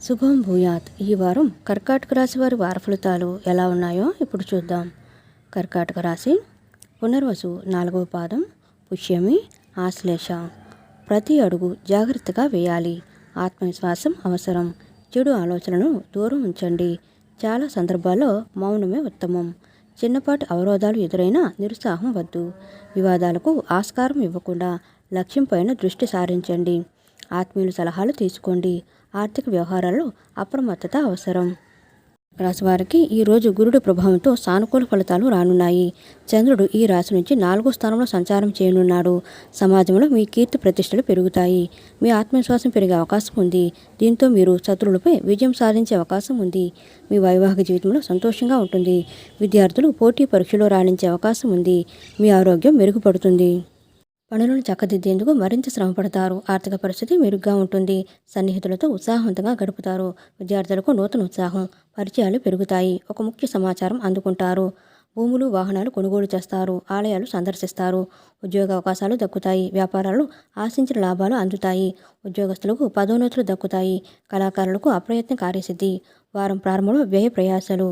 శుభం భూయాత్. ఈ వారం కర్కాటక రాశి వారి వార ఫలితాలు ఎలా ఉన్నాయో ఇప్పుడు చూద్దాం. కర్కాటక రాశి పునర్వసు 4వ పాదం, పుష్యమి, ఆశ్లేష. ప్రతి అడుగు జాగ్రత్తగా వేయాలి. ఆత్మవిశ్వాసం అవసరం. చెడు ఆలోచనలను దూరం ఉంచండి. చాలా సందర్భాల్లో మౌనమే ఉత్తమం. చిన్నపాటి అవరోధాలు ఎదురైనా నిరుత్సాహం వద్దు. వివాదాలకు ఆస్కారం ఇవ్వకుండా లక్ష్యం పైన దృష్టి సారించండి. ఆత్మీయుల సలహాలు తీసుకోండి. ఆర్థిక వ్యవహారాల్లో అప్రమత్తత అవసరం. రాశివారికి ఈరోజు గురుడు ప్రభావంతో సానుకూల ఫలితాలు రానున్నాయి. చంద్రుడు ఈ రాశి నుంచి 4వ స్థానంలో సంచారం చేయనున్నాడు. సమాజంలో మీ కీర్తి ప్రతిష్టలు పెరుగుతాయి. మీ ఆత్మవిశ్వాసం పెరిగే అవకాశం ఉంది. దీంతో మీరు శత్రువులపై విజయం సాధించే అవకాశం ఉంది. మీ వైవాహిక జీవితంలో సంతోషంగా ఉంటుంది. విద్యార్థులు పోటీ పరీక్షలో రాణించే అవకాశం ఉంది. మీ ఆరోగ్యం మెరుగుపడుతుంది. పనులను చక్కదిద్దేందుకు మరింత శ్రమ పడతారు. ఆర్థిక పరిస్థితి మెరుగ్గా ఉంటుంది. సన్నిహితులతో ఉత్సాహవంతంగా గడుపుతారు. విద్యార్థులకు నూతన ఉత్సాహం, పరిచయాలు పెరుగుతాయి. ఒక ముఖ్య సమాచారం అందుకుంటారు. భూములు, వాహనాలు కొనుగోలు చేస్తారు. ఆలయాలు సందర్శిస్తారు. ఉద్యోగ అవకాశాలు దక్కుతాయి. వ్యాపారాలు ఆశించిన లాభాలు అందుతాయి. ఉద్యోగస్తులకు పదోన్నతులు దక్కుతాయి. కళాకారులకు అప్రయత్న కార్యసిద్ధి. వారం ప్రారంభంలో వ్యయ ప్రయాసాలు.